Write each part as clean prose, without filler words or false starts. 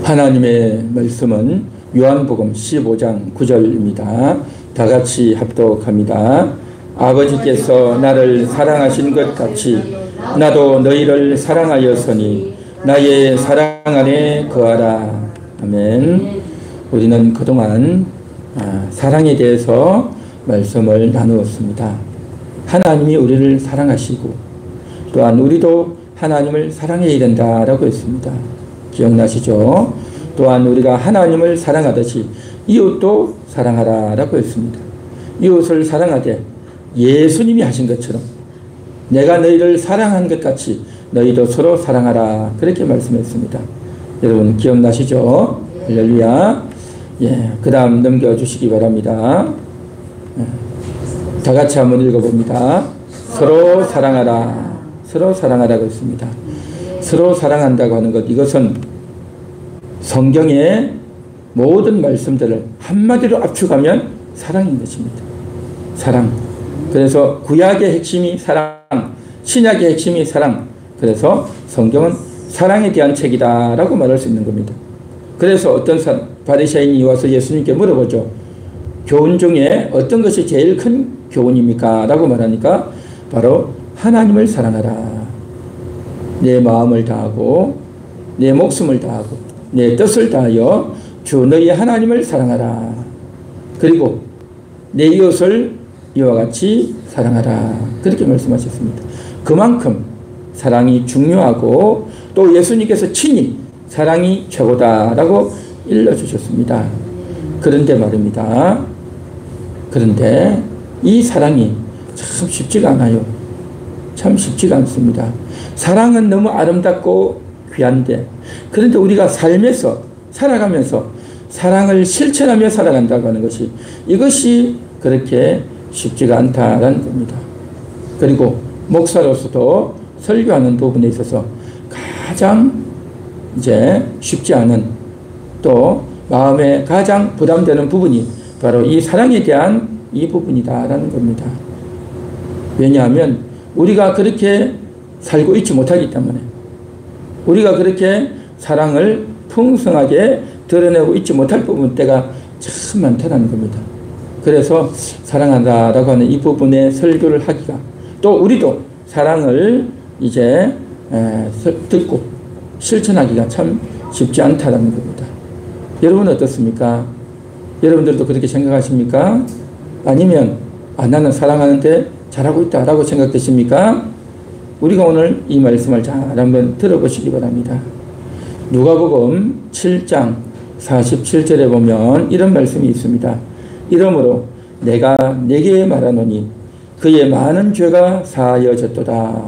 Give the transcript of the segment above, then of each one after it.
하나님의 말씀은 요한복음 15장 9절입니다. 다 같이 합독합니다. 아버지께서 나를 사랑하신 것 같이 나도 너희를 사랑하였으니 나의 사랑 안에 거하라. 아멘. 우리는 그동안 사랑에 대해서 말씀을 나누었습니다. 하나님이 우리를 사랑하시고 또한 우리도 하나님을 사랑해야 된다라고 했습니다. 기억나시죠? 또한 우리가 하나님을 사랑하듯이 이웃도 사랑하라라고 했습니다. 이웃을 사랑하되 예수님이 하신 것처럼 내가 너희를 사랑한 것 같이 너희도 서로 사랑하라, 그렇게 말씀했습니다. 여러분 기억나시죠? 할렐루야. 그 다음 넘겨주시기 바랍니다. 다 같이 한번 읽어봅니다. 서로 사랑하라. 서로 사랑하라고 했습니다. 서로 사랑한다고 하는 것, 이것은 성경의 모든 말씀들을 한마디로 압축하면 사랑인 것입니다. 사랑. 그래서 구약의 핵심이 사랑, 신약의 핵심이 사랑. 그래서 성경은 사랑에 대한 책이다라고 말할 수 있는 겁니다. 그래서 어떤 바리새인이 와서 예수님께 물어보죠. 교훈 중에 어떤 것이 제일 큰 교훈입니까? 라고 말하니까 바로 하나님을 사랑하라. 내 마음을 다하고 내 목숨을 다하고 내 뜻을 다하여 주 너희 하나님을 사랑하라. 그리고 내 이웃을 이와 같이 사랑하라. 그렇게 말씀하셨습니다. 그만큼 사랑이 중요하고 또 예수님께서 친히 사랑이 최고다라고 일러주셨습니다. 그런데 말입니다. 그런데 이 사랑이 참 쉽지가 않아요. 참 쉽지가 않습니다. 사랑은 너무 아름답고 귀한데, 그런데 우리가 삶에서 살아가면서 사랑을 실천하며 살아간다고 하는 것이, 이것이 그렇게 쉽지가 않다라는 겁니다. 그리고 목사로서도 설교하는 부분에 있어서 가장 쉽지 않은, 또 마음에 가장 부담되는 부분이 바로 이 사랑에 대한 이 부분이다라는 겁니다. 왜냐하면 우리가 그렇게 살고 있지 못하기 때문에, 우리가 그렇게 사랑을 풍성하게 드러내고 있지 못할 부분 때가 참 많다는 겁니다. 그래서 사랑한다라고 하는 이 부분의 설교를 하기가, 또 우리도 사랑을 듣고 실천하기가 참 쉽지 않다는 겁니다. 여러분 어떻습니까? 여러분들도 그렇게 생각하십니까? 아니면 나는 사랑하는데 잘하고 있다라고 생각되십니까? 우리가 오늘 이 말씀을 잘 한번 들어보시기 바랍니다. 누가복음 7장 47절에 보면 이런 말씀이 있습니다. 이러므로 내가 네게 말하노니 그의 많은 죄가 사하여졌도다.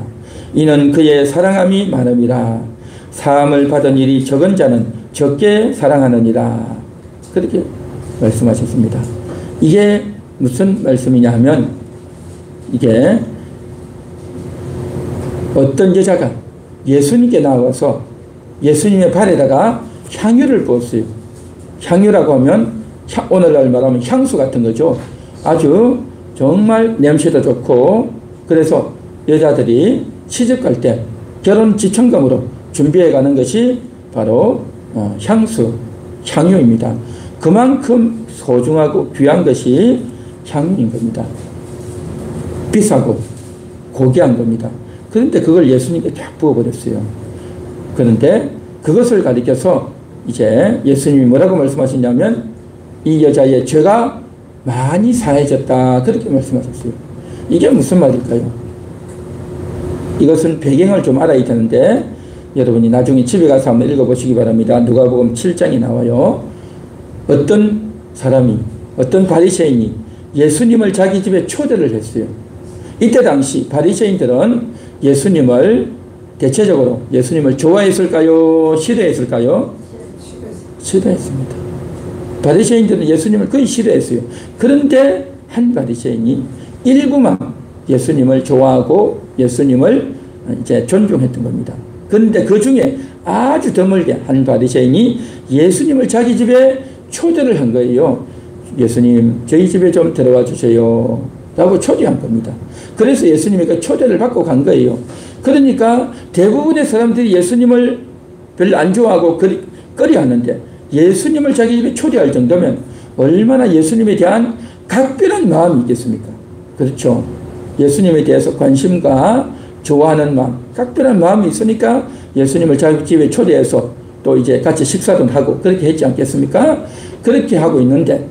이는 그의 사랑함이 많음이라. 사함을 받은 일이 적은 자는 적게 사랑하느니라. 그렇게 말씀하셨습니다. 이게 무슨 말씀이냐 하면, 이게 어떤 여자가 예수님께 나와서 예수님의 발에다가 향유를 부었어요. 향유라고 하면 오늘날 말하면 향수 같은 거죠. 아주 정말 냄새도 좋고, 그래서 여자들이 시집 갈 때 결혼 지청금으로 준비해 가는 것이 바로 향유입니다. 그만큼 소중하고 귀한 것이 향유인 겁니다. 비싸고 고귀한 겁니다. 그런데 그걸 예수님께 쫙 부어버렸어요. 그런데 그것을 가리켜서 예수님이 뭐라고 말씀하시냐면, 이 여자의 죄가 많이 사해졌다, 그렇게 말씀하셨어요. 이게 무슨 말일까요? 이것은 배경을 좀 알아야 되는데, 여러분이 나중에 집에 가서 한번 읽어보시기 바랍니다. 누가복음 7장이 나와요. 어떤 사람이, 어떤 바리새인이 예수님을 자기 집에 초대를 했어요. 이때 당시 바리새인들은 예수님을 대체적으로 예수님을 좋아했을까요? 싫어했을까요? 싫어했습니다. 바리새인들은 예수님을 거의 싫어했어요. 그런데 한 바리새인이 일부만 예수님을 좋아하고 예수님을 존중했던 겁니다. 그런데 그 중에 아주 드물게 한 바리새인이 예수님을 자기 집에 초대를 한 거예요. 예수님, 저희 집에 좀 들어와 주세요 라고 초대한 겁니다. 그래서 예수님이 그 초대를 받고 간 거예요. 그러니까 대부분의 사람들이 예수님을 별로 안 좋아하고 꺼려 하는데 예수님을 자기 집에 초대할 정도면 얼마나 예수님에 대한 각별한 마음이 있겠습니까? 그렇죠. 예수님에 대해서 관심과 좋아하는 마음, 각별한 마음이 있으니까 예수님을 자기 집에 초대해서 또 이제 같이 식사도 하고 그렇게 했지 않겠습니까? 그렇게 하고 있는데,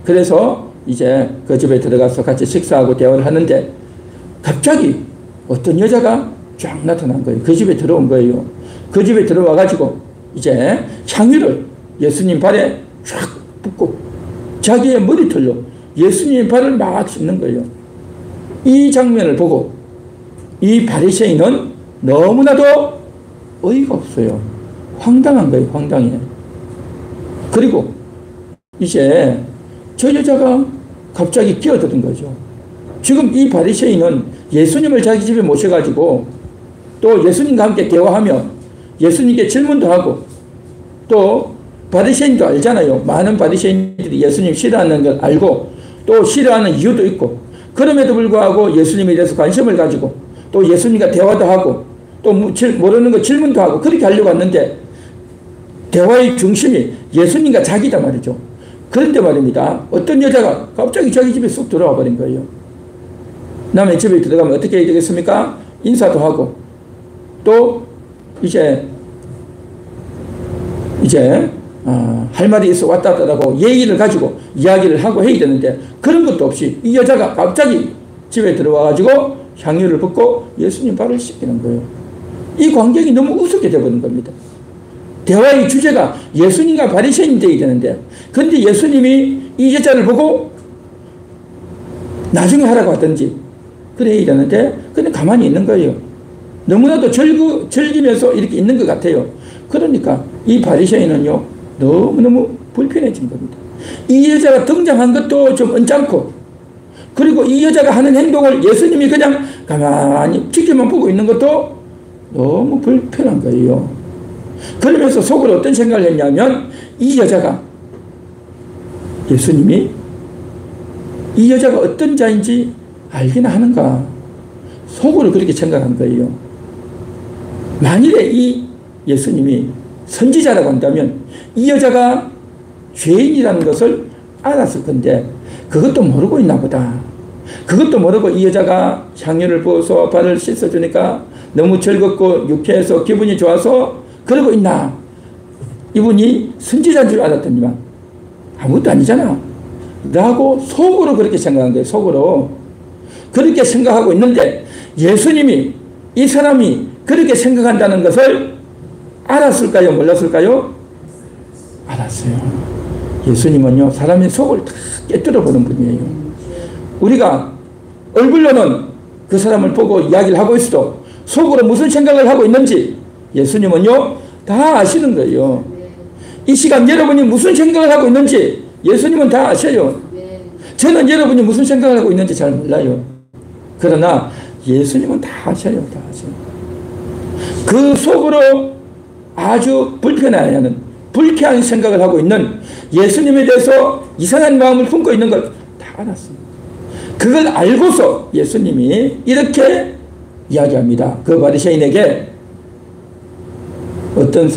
그래서 이제 그 집에 들어가서 같이 식사하고 대화를 하는데 갑자기 어떤 여자가 쫙 나타난 거예요. 그 집에 들어온 거예요. 그 집에 들어와 가지고 이제 향유를 예수님 발에 쫙 붓고 자기의 머리털로 예수님의 발을 막 씻는 거예요. 이 장면을 보고 이 바리새인은 너무나도 어이가 없어요. 황당한 거예요. 황당해. 그리고 이제 저 여자가 갑자기 끼어드는 거죠. 지금 이 바리새인은 예수님을 자기 집에 모셔가지고 또 예수님과 함께 대화하며 예수님께 질문도 하고, 또 바리새인도 알잖아요. 많은 바리새인들이 예수님 싫어하는 걸 알고 또 싫어하는 이유도 있고, 그럼에도 불구하고 예수님에 대해서 관심을 가지고 또 예수님과 대화도 하고 또 모르는 거 질문도 하고 그렇게 하려고 왔는데 대화의 중심이 예수님과 자기다 말이죠. 그런데 말입니다. 어떤 여자가 갑자기 자기 집에 쑥 들어와 버린 거예요. 남의 집에 들어가면 어떻게 해야 되겠습니까? 인사도 하고 또 이제 할 말이 있어 왔다 갔다고 예의를 가지고 이야기를 하고 해야 되는데 그런 것도 없이 이 여자가 갑자기 집에 들어와가지고 향유를 붓고 예수님 발을 씻기는 거예요. 이 광경이 너무 우습게 되어버린 겁니다. 대화의 주제가 예수님과 바리새인이 되어야 되는데, 그런데 예수님이 이 여자를 보고 나중에 하라고 하든지 그래야 되는데 그냥 가만히 있는 거예요. 너무나도 즐기면서 이렇게 있는 것 같아요. 그러니까 이 바리새인은요 너무너무 불편해진 겁니다. 이 여자가 등장한 것도 좀 언짢고, 그리고 이 여자가 하는 행동을 예수님이 그냥 가만히 지켜만 보고 있는 것도 너무 불편한 거예요. 그러면서 속으로 어떤 생각을 했냐면, 이 여자가 예수님이 이 여자가 어떤 자인지 알기나 하는가, 속으로 그렇게 생각한 거예요. 만일에 이 예수님이 선지자라고 한다면 이 여자가 죄인이라는 것을 알았을 건데 그것도 모르고 있나 보다. 그것도 모르고 이 여자가 향유를 부어서 발을 씻어주니까 너무 즐겁고 유쾌해서 기분이 좋아서 그러고 있나. 이분이 선지자인 줄 알았더니만 아무것도 아니잖아 라고 속으로 그렇게 생각한 거예요. 속으로 그렇게 생각하고 있는데 예수님이 이 사람이 그렇게 생각한다는 것을 알았을까요? 몰랐을까요? 알았어요. 예수님은요 사람의 속을 다 깨뜨려 보는 분이에요. 우리가 얼굴로는 그 사람을 보고 이야기를 하고 있어도 속으로 무슨 생각을 하고 있는지 예수님은요 다 아시는 거예요. 이 시간 여러분이 무슨 생각을 하고 있는지 예수님은 다 아셔요. 저는 여러분이 무슨 생각을 하고 있는지 잘 몰라요. 그러나 예수님은 다 아셔요. 다 아셔요. 그 속으로 아주 불쾌한 생각을 하고 있는 예수님에 대해서 이상한 마음을 품고 있는 걸 다 알았어요. 그걸 알고서 예수님이 이렇게 이야기합니다. 그 바리새인에게 어떤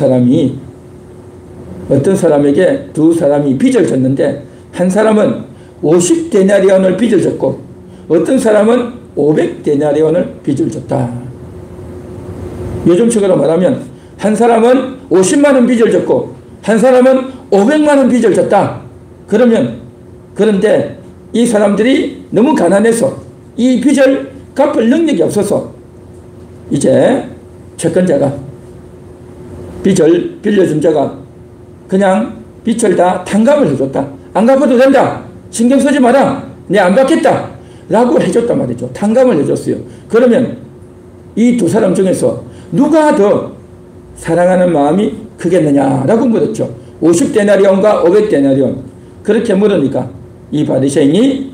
사람에게 두 사람이 빚을 졌는데 한 사람은 50데나리온을 빚을 졌고 어떤 사람은 500데나리온을 빚을 졌다. 요즘식으로 말하면 한 사람은 50만 원 빚을 졌고 한 사람은 500만 원 빚을 졌다. 그런데 이 사람들이 너무 가난해서 이 빚을 갚을 능력이 없어서 이제 채권자가 빚을 빌려준 자가 그냥 빚을 다 탕감을 해줬다. 안 갚아도 된다. 신경 쓰지 마라. 내 안 받겠다. 라고 해줬단 말이죠. 탕감을 해줬어요. 그러면 이 두 사람 중에서 누가 더 사랑하는 마음이 크겠느냐라고 물었죠. 50데나리온과 500데나리온. 그렇게 물으니까 이 바리새인이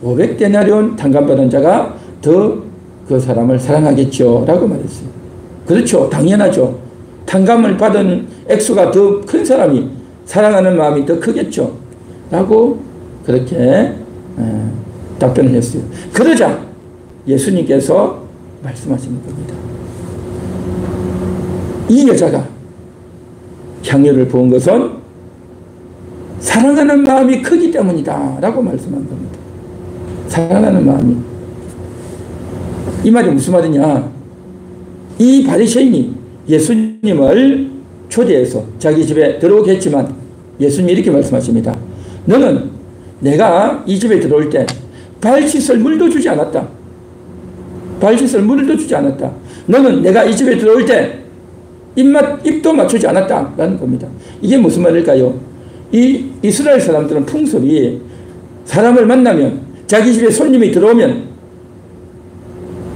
500데나리온 탕감받은 자가 더 그 사람을 사랑하겠죠 라고 말했어요. 그렇죠. 당연하죠. 탕감을 받은 액수가 더 큰 사람이 사랑하는 마음이 더 크겠죠 라고 그렇게 답변을 했어요. 그러자 예수님께서 말씀하시는 겁니다. 이 여자가 향유를 부은 것은 사랑하는 마음이 크기 때문이다 라고 말씀한 겁니다. 사랑하는 마음이. 이 말이 무슨 말이냐. 이 바리새인이 예수님을 초대해서 자기 집에 들어오게 했지만 예수님이 이렇게 말씀하십니다. 너는 내가 이 집에 들어올 때 발 씻을 물도 주지 않았다. 발 씻을 물도 주지 않았다. 너는 내가 이 집에 들어올 때 입도 맞추지 않았다라는 겁니다. 이게 무슨 말일까요? 이 이스라엘 사람들은 풍습이 사람을 만나면 자기 집에 손님이 들어오면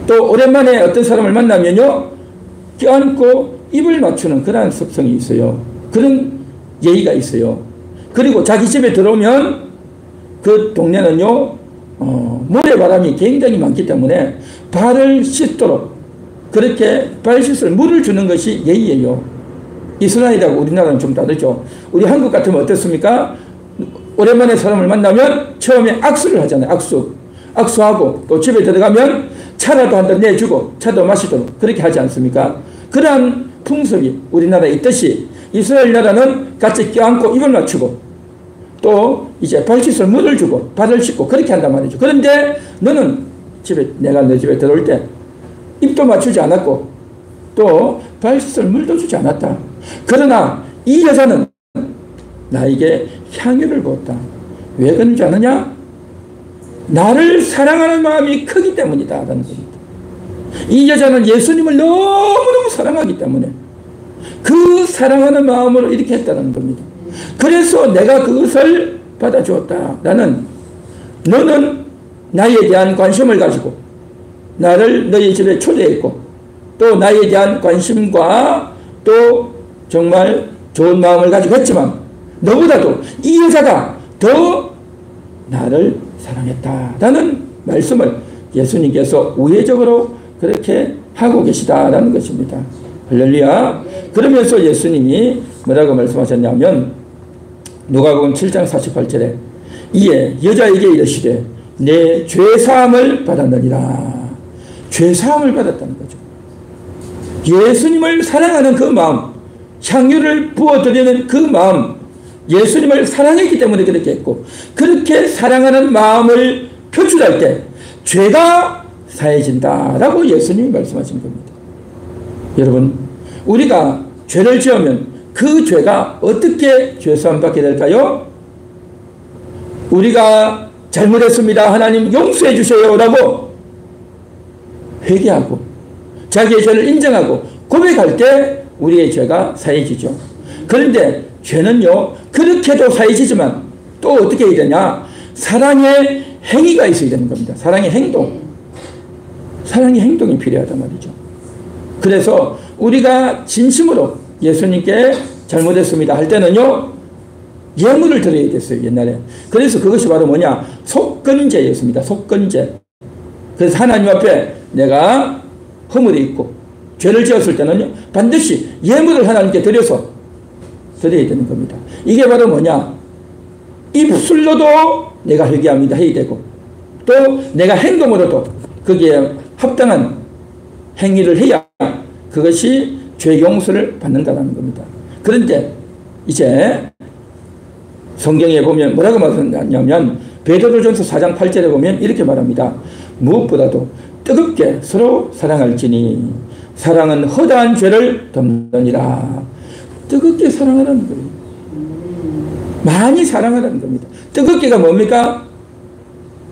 또 오랜만에 어떤 사람을 만나면요 껴안고 입을 맞추는 그런 습성이 있어요. 그런 예의가 있어요. 그리고 자기 집에 들어오면 그 동네는요 모래바람이 굉장히 많기 때문에 발을 씻도록 그렇게 발 씻을 물을 주는 것이 예의예요. 이스라엘하고 우리나라는 좀 다르죠. 우리 한국 같으면 어떻습니까? 오랜만에 사람을 만나면 처음에 악수를 하잖아요. 악수하고 또 집에 들어가면 차라도 한 잔 내주고 차도 마시도록 그렇게 하지 않습니까? 그러한 풍습이 우리나라에 있듯이 이스라엘 나라는 같이 껴안고 입을 맞추고 또 이제 발 씻을 물을 주고 발을 씻고 그렇게 한단 말이죠. 그런데 너는 내가 너 집에 들어올 때 입도 맞추지 않았고 또 발 씻을 물도 주지 않았다. 그러나 이 여자는 나에게 향유를 부었다. 왜 그런지 아느냐? 나를 사랑하는 마음이 크기 때문이다 라는 겁니다. 이 여자는 예수님을 너무너무 사랑하기 때문에 그 사랑하는 마음으로 이렇게 했다는 겁니다. 그래서 내가 그것을 받아주었다. 나는 너는 나에 대한 관심을 가지고 나를 너희 집에 초대했고 또 나에 대한 관심과 또 정말 좋은 마음을 가지고 했지만 너보다도 이 여자가 더 나를 사랑했다라는 말씀을 예수님께서 우회적으로 그렇게 하고 계시다라는 것입니다. 할렐루야. 그러면서 예수님이 뭐라고 말씀하셨냐면 누가복음 7장 48절에 이에 여자에게 이르시되 내 죄사함을 받았느니라. 죄사함을 받았다는 거죠. 예수님을 사랑하는 그 마음, 향유를 부어드리는 그 마음, 예수님을 사랑했기 때문에 그렇게 했고 그렇게 사랑하는 마음을 표출할 때 죄가 사해진다라고 예수님이 말씀하신 겁니다. 여러분 우리가 죄를 지으면 그 죄가 어떻게 죄사함 받게 될까요? 우리가 잘못했습니다. 하나님 용서해 주세요 라고 회개하고 자기의 죄를 인정하고 고백할 때 우리의 죄가 사해지죠. 그런데 죄는요 그렇게도 사해지지만 또 어떻게 해야 되냐? 사랑의 행위가 있어야 되는 겁니다. 사랑의 행동이 필요하단 말이죠. 그래서 우리가 진심으로 예수님께 잘못했습니다 할 때는요 예물을 드려야 됐어요. 옛날에. 그래서 그것이 바로 뭐냐? 속건제였습니다. 속건제. 그래서 하나님 앞에 내가 허물이 있고 죄를 지었을 때는요 반드시 예물을 하나님께 드려야 되는 겁니다. 이게 바로 뭐냐? 입술로도 내가 회개합니다 해야 되고 또 내가 행동으로도 거기에 합당한 행위를 해야 그것이 죄 용서를 받는다는 겁니다. 그런데 이제 성경에 보면 뭐라고 말하냐면 베드로전서 4장 8절에 보면 이렇게 말합니다. 무엇보다도 뜨겁게 서로 사랑할지니 사랑은 허다한 죄를 덮느니라. 뜨겁게 사랑하라는 거예요. 많이 사랑하라는 겁니다. 뜨겁게가 뭡니까?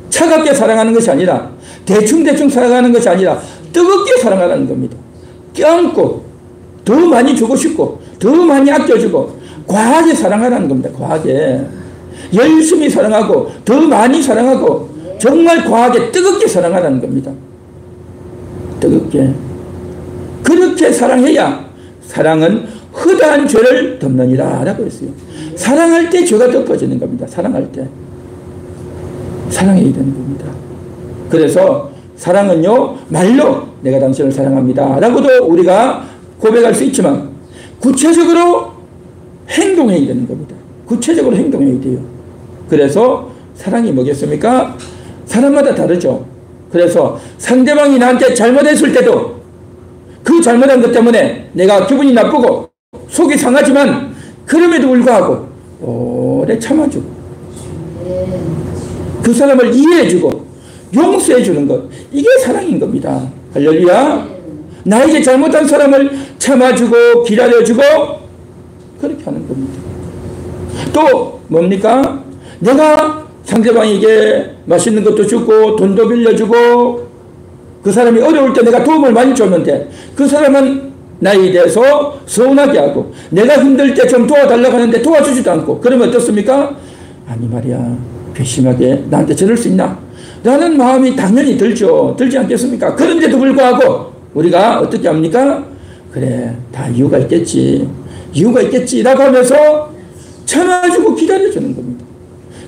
차갑게 사랑하는 것이 아니라 대충 사랑하는 것이 아니라 뜨겁게 사랑하라는 겁니다. 껴안고 더 많이 주고 싶고 더 많이 아껴주고 과하게 사랑하라는 겁니다. 과하게. 열심히 사랑하고 더 많이 사랑하고 정말 과하게 뜨겁게 사랑하라는 겁니다. 뜨겁게. 그렇게 사랑해야 사랑은 허다한 죄를 덮느니라 라고 했어요. 사랑할 때 죄가 덮어지는 겁니다. 사랑할 때. 사랑해야 되는 겁니다. 그래서 사랑은요 말로 내가 당신을 사랑합니다 라고도 우리가 고백할 수 있지만 구체적으로 행동해야 되는 겁니다. 구체적으로 행동해야 돼요. 그래서 사랑이 뭐겠습니까? 사람마다 다르죠. 그래서 상대방이 나한테 잘못했을 때도 그 잘못한 것 때문에 내가 기분이 나쁘고 속이 상하지만 그럼에도 불구하고 오래 참아주고 그 사람을 이해해주고 용서해주는 것, 이게 사랑인 겁니다. 할렐루야. 나에게 잘못한 사람을 참아주고 기다려주고 그렇게 하는 겁니다. 또 뭡니까? 내가 상대방에게 맛있는 것도 주고 돈도 빌려주고 그 사람이 어려울 때 내가 도움을 많이 줬는데 그 사람은 나에 대해서 서운하게 하고 내가 힘들 때 좀 도와달라고 하는데 도와주지도 않고 그러면 어떻습니까? 아니 말이야, 괘씸하게 나한테 저럴 수 있나? 라는 마음이 당연히 들죠. 들지 않겠습니까? 그런데도 불구하고 우리가 어떻게 합니까? 그래, 다 이유가 있겠지. 이유가 있겠지라고 하면서 참아주고 기다려주는 겁니다.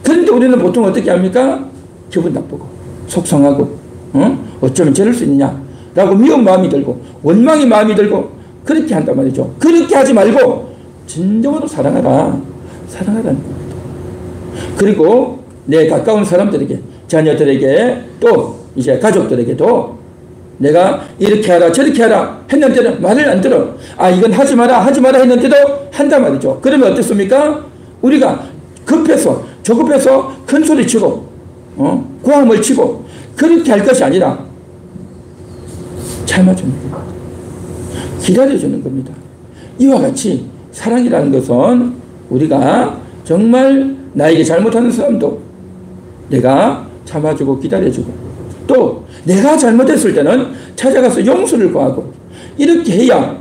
그런데 우리는 보통 어떻게 합니까? 기분 나쁘고 속상하고 어쩌면 저럴 수 있느냐라고 미운 마음이 들고 원망의 마음이 들고 그렇게 한단 말이죠. 그렇게 하지 말고 진정으로 사랑하라. 사랑하라는 겁니다. 그리고 내 가까운 사람들에게, 자녀들에게, 또 이제 가족들에게도 내가 이렇게 하라 저렇게 하라 했는데도 말을 안 들어. 아, 이건 하지 마라 하지 마라 했는데도 한단 말이죠. 그러면 어떻습니까? 우리가 급해서 조급해서 큰 소리 치고 고함을 치고 그렇게 할 것이 아니라 참아주는 겁니다. 기다려주는 겁니다. 이와 같이 사랑이라는 것은 우리가 정말 나에게 잘못하는 사람도 내가 참아주고 기다려주고 또 내가 잘못했을 때는 찾아가서 용서를 구하고 이렇게 해야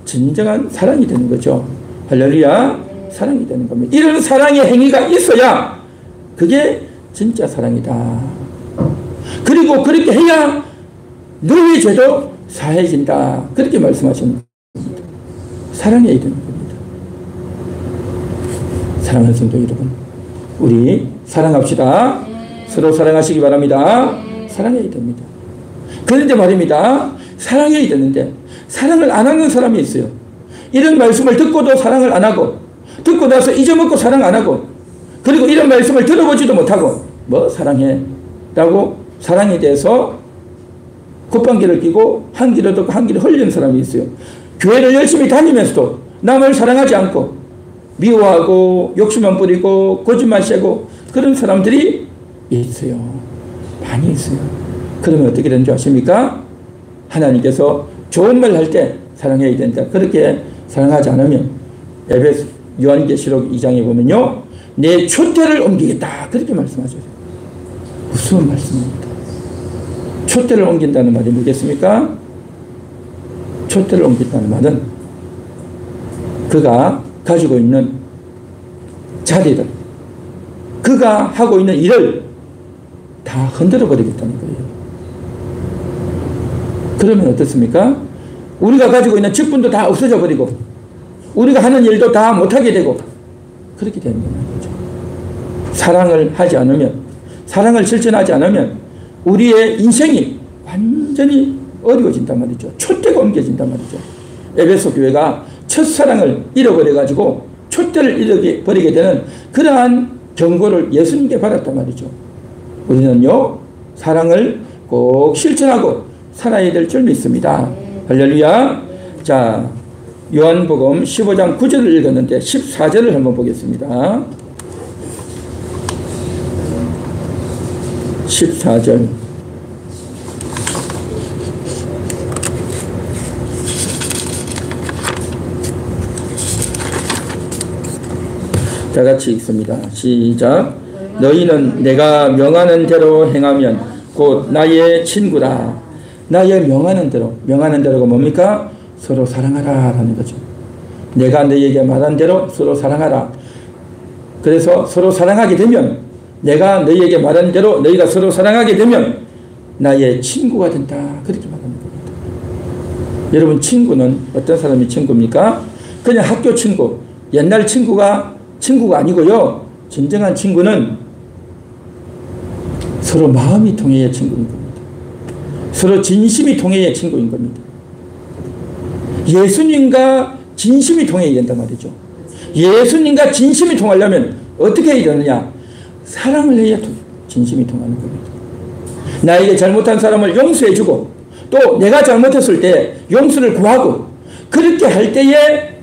진정한 사랑이 되는 거죠. 할렐루야. 사랑이 되는 겁니다. 이런 사랑의 행위가 있어야 그게 진짜 사랑이다. 그리고 그렇게 해야 너의 죄도 사해진다. 그렇게 말씀하시는 겁니다. 사랑해야 되는 겁니다. 사랑하는 성도 여러분, 우리 사랑합시다. 서로 사랑하시기 바랍니다. 사랑해야 됩니다. 그런데 말입니다. 사랑해야 되는데 사랑을 안 하는 사람이 있어요. 이런 말씀을 듣고도 사랑을 안 하고 듣고 나서 잊어먹고 사랑 안 하고 그리고 이런 말씀을 들어보지도 못하고 뭐 사랑해 라고 사랑에 대해서 콧방귀를 끼고 한 귀로 듣고 한 귀로 흘리는 사람이 있어요. 교회를 열심히 다니면서도 남을 사랑하지 않고 미워하고 욕심만 부리고 거짓말 쎄고 그런 사람들이 있어요. 많이 있어요. 그러면 어떻게 되는 줄 아십니까? 하나님께서 좋은 말 할 때 사랑해야 된다. 그렇게 사랑하지 않으면 에베소 요한계시록 2장에 보면요, 내 촛대를 옮기겠다. 그렇게 말씀하죠. 무슨 말씀입니까? 촛대를 옮긴다는 말이 뭐겠습니까? 촛대를 옮긴다는 말은 그가 가지고 있는 자리를, 그가 하고 있는 일을 다 흔들어 버리겠다는 거예요. 그러면 어떻습니까? 우리가 가지고 있는 직분도 다 없어져 버리고 우리가 하는 일도 다 못하게 되고 그렇게 되는 거죠. 사랑을 하지 않으면, 사랑을 실천하지 않으면 우리의 인생이 완전히 어려워진단 말이죠. 촛대가 옮겨진단 말이죠. 에베소 교회가 첫사랑을 잃어버려가지고 촛대를 잃어버리게 되는 그러한 경고를 예수님께 받았단 말이죠. 우리는요, 사랑을 꼭 실천하고 살아야 될 줄 믿습니다. 할렐루야. 자, 요한복음 15장 9절을 읽었는데 14절을 한번 보겠습니다. 14절. 다 같이 읽습니다. 시작. 너희는 내가 명하는 대로 행하면 곧 나의 친구라. 나의 명하는 대로. 명하는 대로가 뭡니까? 서로 사랑하라 라는 거죠. 내가 너희에게 말한 대로 서로 사랑하라. 그래서 서로 사랑하게 되면, 내가 너희에게 말한 대로 너희가 서로 사랑하게 되면 나의 친구가 된다. 그렇게 말하는 겁니다. 여러분, 친구는 어떤 사람이 친구입니까? 그냥 학교 친구, 옛날 친구가 아니고요. 진정한 친구는 서로 마음이 통해야 친구인 겁니다. 서로 진심이 통해야 친구인 겁니다. 예수님과 진심이 통해야 된단 말이죠. 예수님과 진심이 통하려면 어떻게 해야 되느냐? 사랑을 해야 진심이 통하는 겁니다. 나에게 잘못한 사람을 용서해주고 또 내가 잘못했을 때 용서를 구하고 그렇게 할 때에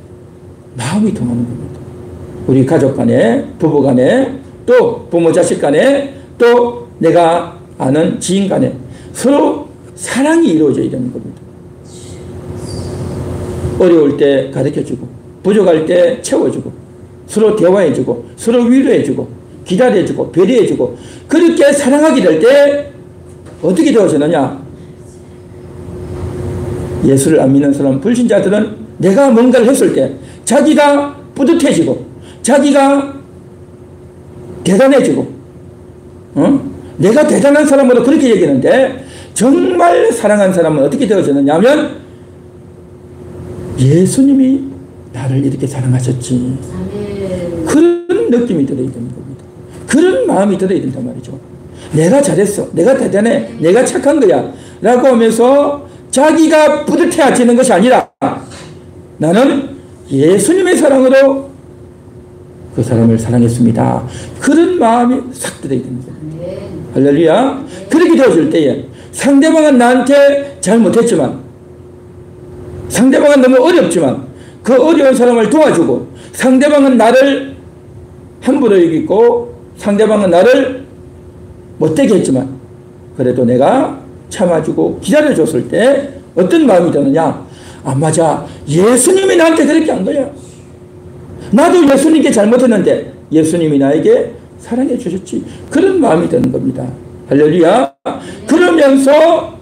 마음이 통하는 겁니다. 우리 가족 간에, 부부 간에, 또 부모 자식 간에, 또 내가 아는 지인 간에 서로 사랑이 이루어져야 되는 겁니다. 어려울 때 가르쳐주고, 부족할 때 채워주고, 서로 대화해주고, 서로 위로해주고, 기다려주고, 배려해주고, 그렇게 사랑하게 될 때 어떻게 되어지느냐? 예수를 안 믿는 사람, 불신자들은 내가 뭔가를 했을 때 자기가 뿌듯해지고, 자기가 대단해지고, 내가 대단한 사람으로 그렇게 얘기하는데, 정말 사랑한 사람은 어떻게 되어지느냐 하면 예수님이 나를 이렇게 사랑하셨지. 그런 느낌이 들어야 되는 겁니다. 그런 마음이 들어야 된단 말이죠. 내가 잘했어, 내가 대단해, 내가 착한 거야 라고 하면서 자기가 뿌듯해지는 것이 아니라 나는 예수님의 사랑으로 그 사람을 사랑했습니다. 그런 마음이 싹 들어야 되는 겁니다. 할렐루야. 그렇게 되어질 때에 상대방은 나한테 잘못했지만, 상대방은 너무 어렵지만 그 어려운 사람을 도와주고, 상대방은 나를 함부로 여기고 상대방은 나를 못되게 했지만 그래도 내가 참아주고 기다려줬을 때 어떤 마음이 드느냐? 아, 맞아, 예수님이 나한테 그렇게 한 거야. 나도 예수님께 잘못했는데 예수님이 나에게 사랑해 주셨지. 그런 마음이 드는 겁니다. 할렐루야. 그러면서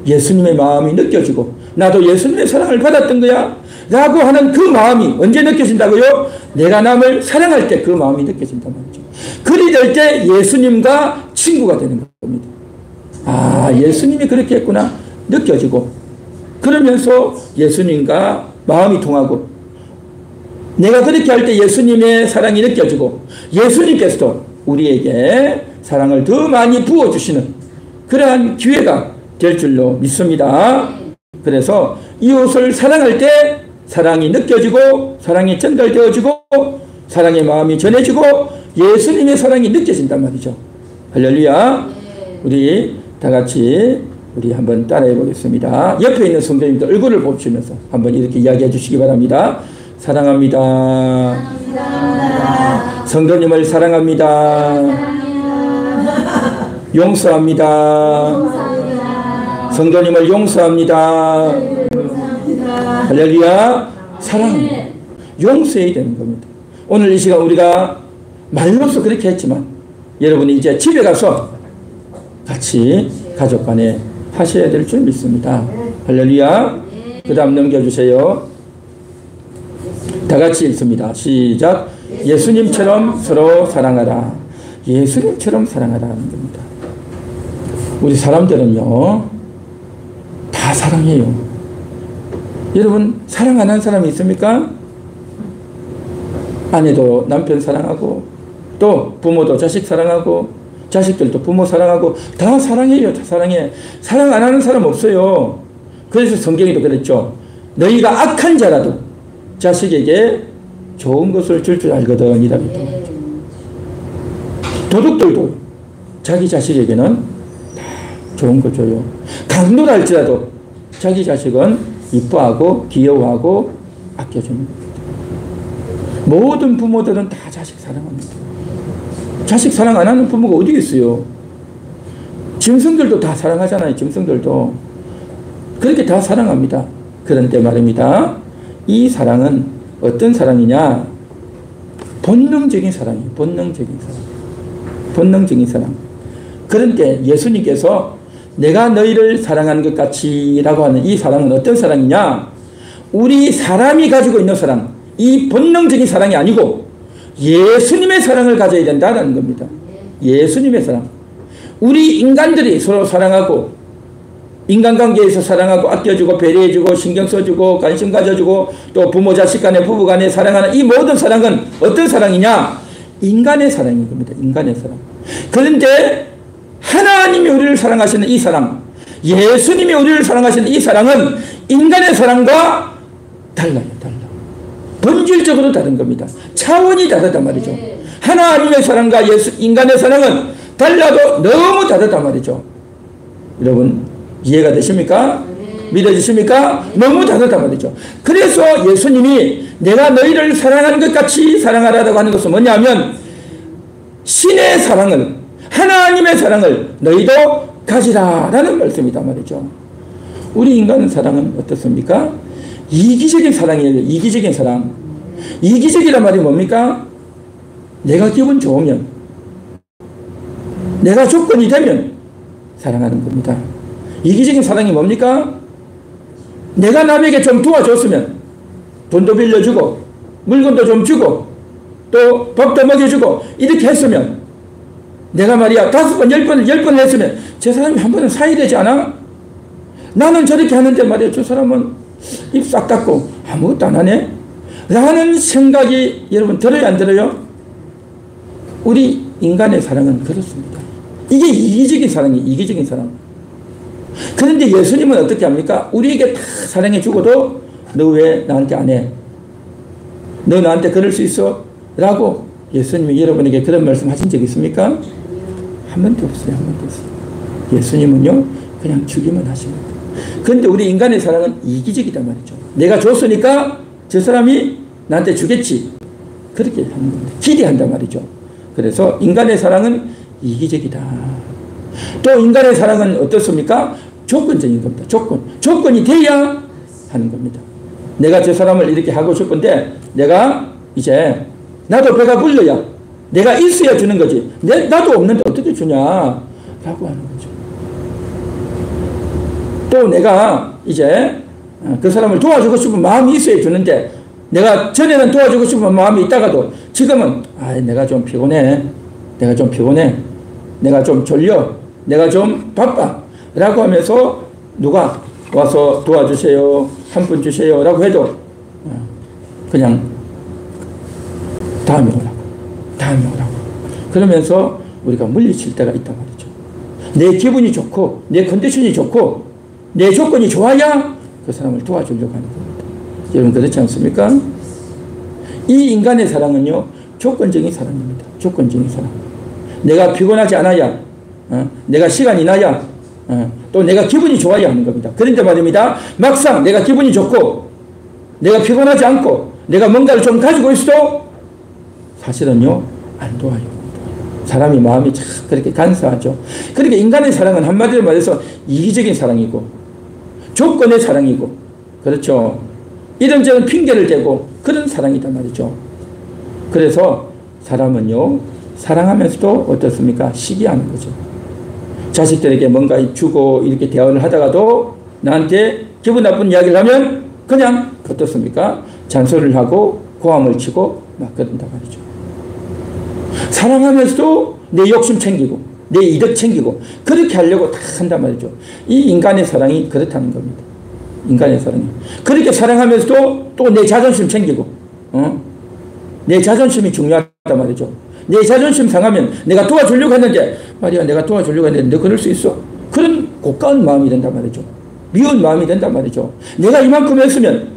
예수님의 마음이 느껴지고, 나도 예수님의 사랑을 받았던 거야 라고 하는 그 마음이 언제 느껴진다고요? 내가 남을 사랑할 때 그 마음이 느껴진단 말이죠. 그리 될 때 예수님과 친구가 되는 겁니다. 아, 예수님이 그렇게 했구나 느껴지고, 그러면서 예수님과 마음이 통하고, 내가 그렇게 할 때 예수님의 사랑이 느껴지고, 예수님께서도 우리에게 사랑을 더 많이 부어주시는 그러한 기회가 될 줄로 믿습니다. 그래서 이웃을 사랑할 때 사랑이 느껴지고, 사랑이 전달되어지고, 사랑의 마음이 전해지고, 예수님의 사랑이 느껴진단 말이죠. 할렐루야. 우리 다 같이 우리 한번 따라해 보겠습니다. 옆에 있는 성도님들 얼굴을 보시면서 한번 이렇게 이야기해 주시기 바랍니다. 사랑합니다. 사랑합니다. 성도님을 사랑합니다. 용서합니다. 용서합니다. 성도님을 용서합니다. 할렐루야. 사랑, 용서해야 되는 겁니다. 오늘 이 시간 우리가 말로써 그렇게 했지만 여러분이 이제 집에 가서 같이 가족 간에 하셔야 될 줄 믿습니다. 할렐루야. 그 다음 넘겨주세요. 다 같이 읽습니다. 시작. 예수님처럼 서로 사랑하라. 예수님처럼 사랑하라 하는 겁니다. 우리 사람들은요, 다 사랑해요. 여러분, 사랑 안 하는 사람이 있습니까? 아내도 남편 사랑하고, 또 부모도 자식 사랑하고, 자식들도 부모 사랑하고, 다 사랑해요. 다 사랑해. 사랑 안 하는 사람 없어요. 그래서 성경에도 그랬죠. 너희가 악한 자라도 자식에게 좋은 것을 줄 줄 알거든 이라고 했던 거죠. 도둑들도 자기 자식에게는 다 좋은 거 줘요. 강도라 할지라도 자기 자식은 이뻐하고 귀여워하고 아껴주는 겁니다. 모든 부모들은 다 자식 사랑합니다. 자식 사랑 안 하는 부모가 어디 있어요? 짐승들도 다 사랑하잖아요. 짐승들도 그렇게 다 사랑합니다. 그런데 말입니다, 이 사랑은 어떤 사랑이냐? 본능적인 사랑이에요. 본능적인 사랑. 본능적인 사랑. 그런데 예수님께서 내가 너희를 사랑하는 것 같이 라고 하는 이 사랑은 어떤 사랑이냐? 우리 사람이 가지고 있는 사랑, 이 본능적인 사랑이 아니고 예수님의 사랑을 가져야 된다는 겁니다. 예수님의 사랑. 우리 인간들이 서로 사랑하고, 인간관계에서 사랑하고 아껴주고 배려해주고 신경 써주고 관심 가져주고, 또 부모 자식 간에 부부 간에 사랑하는 이 모든 사랑은 어떤 사랑이냐? 인간의 사랑인 겁니다. 인간의 사랑. 그런데 하나님이 우리를 사랑하시는 이 사랑, 예수님이 우리를 사랑하시는 이 사랑은 인간의 사랑과 달라요. 달라. 본질적으로 다른 겁니다. 차원이 다르단 말이죠. 하나님의 사랑과 인간의 사랑은 달라도 너무 다르단 말이죠. 여러분 이해가 되십니까? 믿어지십니까? 너무 다르단 말이죠. 그래서 예수님이 내가 너희를 사랑한 것 같이 사랑하라고 하는 것은 뭐냐면 신의 사랑을, 하나님의 사랑을 너희도 가지라라는 말씀이단 말이죠. 우리 인간의 사랑은 어떻습니까? 이기적인 사랑이에요. 이기적인 사랑. 이기적이란 말이 뭡니까? 내가 기분 좋으면, 내가 조건이 되면 사랑하는 겁니다. 이기적인 사랑이 뭡니까? 내가 남에게 좀 도와줬으면 돈도 빌려주고 물건도 좀 주고 또 밥도 먹여주고 이렇게 했으면, 내가 말이야 5번 10번 했으면 저 사람이 한 번은 사야 되지 않아? 나는 저렇게 하는데 말이야 저 사람은 입 싹 닫고 아무것도 안 하네? 라는 생각이 여러분 들어요 안 들어요? 우리 인간의 사랑은 그렇습니다. 이게 이기적인 사랑이에요. 이기적인 사랑. 그런데 예수님은 어떻게 합니까? 우리에게 다 사랑해 주고도 너 왜 나한테 안 해? 너 나한테 그럴 수 있어? 라고 예수님이 여러분에게 그런 말씀 하신 적 있습니까? 한 번도 없어요. 한 번도 없어요. 예수님은요 그냥 주기만 하십니다. 그런데 우리 인간의 사랑은 이기적이단 말이죠. 내가 줬으니까 저 사람이 나한테 주겠지. 그렇게 하는 겁니다. 기대한단 말이죠. 그래서 인간의 사랑은 이기적이다. 또 인간의 사랑은 어떻습니까? 조건적인 겁니다. 조건이 돼야 하는 겁니다. 내가 저 사람을 이렇게 하고 싶은데 내가 이제 나도 배가 불러야, 내가 있어야 주는 거지. 나도 없는데 어떻게 주냐 라고 하는 거죠. 또 내가 이제 그 사람을 도와주고 싶은 마음이 있어야 주는데, 내가 전에는 도와주고 싶은 마음이 있다가도 지금은 내가 좀 피곤해, 내가 좀 졸려, 내가 좀 바빠 라고 하면서 누가 와서 도와주세요, 한 푼 주세요 라고 해도 그냥 다음에 오라고 그러면서 우리가 물리칠 때가 있단 말이죠. 내 기분이 좋고 내 컨디션이 좋고 내 조건이 좋아야 그 사람을 도와주려고 하는 겁니다. 여러분 그렇지 않습니까? 이 인간의 사랑은요 조건적인 사랑입니다. 조건적인 사랑. 내가 피곤하지 않아야, 내가 시간이 나야, 또 내가 기분이 좋아야 하는 겁니다. 그런데 말입니다. 막상 내가 기분이 좋고 내가 피곤하지 않고 내가 뭔가를 좀 가지고 있어도 사실은요 안 도와요. 사람이 마음이 참 그렇게 간사하죠. 그러니까 인간의 사랑은 한마디로 말해서 이기적인 사랑이고 조건의 사랑이고, 그렇죠. 이런저런 핑계를 대고 그런 사랑이단 말이죠. 그래서 사람은요 사랑하면서도 어떻습니까? 시기하는 거죠. 자식들에게 뭔가 주고 이렇게 대화를 하다가도 나한테 기분 나쁜 이야기를 하면 그냥 어떻습니까? 잔소리를 하고 고함을 치고 막 그런단 말이죠. 사랑하면서도 내 욕심 챙기고 내 이득 챙기고 그렇게 하려고 다 한단 말이죠. 이 인간의 사랑이 그렇다는 겁니다. 인간의 사랑이. 그렇게 사랑하면서도 또 내 자존심 챙기고, 내 자존심이 중요하단 말이죠. 내 자존심 상하면 내가 도와주려고 했는데 말이야 내가 도와주려고 했는데 너 그럴 수 있어? 그런 고가운 마음이 된단 말이죠. 미운 마음이 된단 말이죠. 내가 이만큼 했으면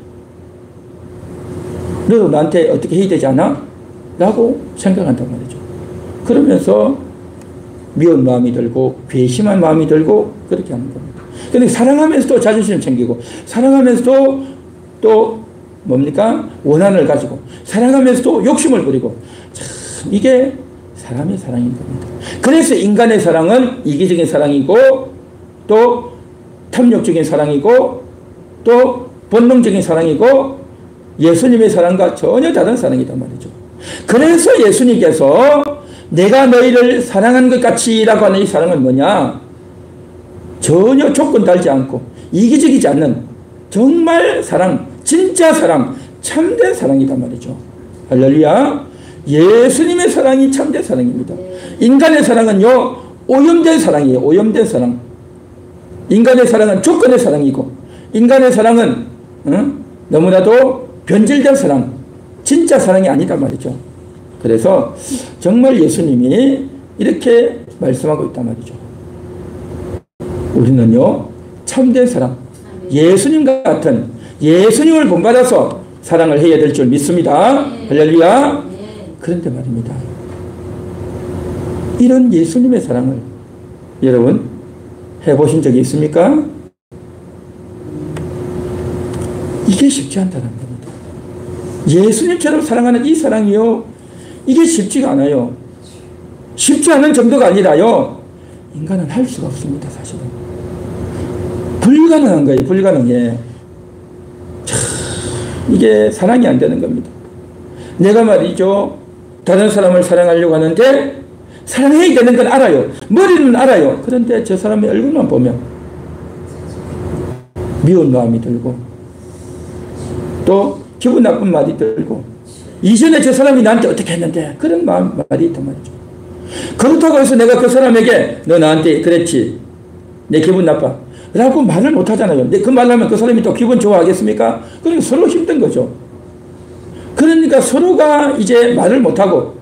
너도 나한테 어떻게 해야 되지 않아? 라고 생각한단 말이죠. 그러면서 미운 마음이 들고 괘씸한 마음이 들고 그렇게 하는 겁니다. 그런데 사랑하면서도 자존심을 챙기고 사랑하면서도 또 뭡니까? 원한을 가지고 사랑하면서도 욕심을 부리고, 참 이게 사람의 사랑인 겁니다. 그래서 인간의 사랑은 이기적인 사랑이고 또 탐욕적인 사랑이고 또 본능적인 사랑이고 예수님의 사랑과 전혀 다른 사랑이란 말이죠. 그래서 예수님께서 내가 너희를 사랑한 것 같이 라고 하는 이 사랑은 뭐냐? 전혀 조건 달지 않고 이기적이지 않는 정말 사랑, 진짜 사랑, 참된 사랑이란 말이죠. 할렐루야. 예수님의 사랑이 참된 사랑입니다. 인간의 사랑은요 오염된 사랑이에요. 오염된 사랑. 인간의 사랑은 조건의 사랑이고 인간의 사랑은 너무나도 변질된 사랑, 진짜 사랑이 아니란 말이죠. 그래서 정말 예수님이 이렇게 말씀하고 있단 말이죠. 우리는요 참된 사랑, 예수님 같은 예수님을 본받아서 사랑을 해야 될 줄 믿습니다. 할렐루야. 그런데 말입니다. 이런 예수님의 사랑을 여러분 해보신 적이 있습니까? 이게 쉽지 않다는 겁니다. 예수님처럼 사랑하는 이 사랑이요, 이게 쉽지가 않아요. 쉽지 않은 정도가 아니라요, 인간은 할 수가 없습니다. 사실은 불가능한 거예요. 불가능해. 참, 이게 사랑이 안 되는 겁니다. 내가 말이죠, 다른 사람을 사랑하려고 하는데 사랑해야 되는 건 알아요. 머리는 알아요. 그런데 저 사람의 얼굴만 보면 미운 마음이 들고 또 기분 나쁜 말이 들고, 이전에 저 사람이 나한테 어떻게 했는데, 그런 말이 있단 말이죠. 그렇다고 해서 내가 그 사람에게 너 나한테 그랬지, 내 기분 나빠 라고 말을 못 하잖아요. 그 말을 하면 그 사람이 또 기분 좋아하겠습니까? 그러니까 서로 힘든 거죠. 그러니까 서로가 이제 말을 못하고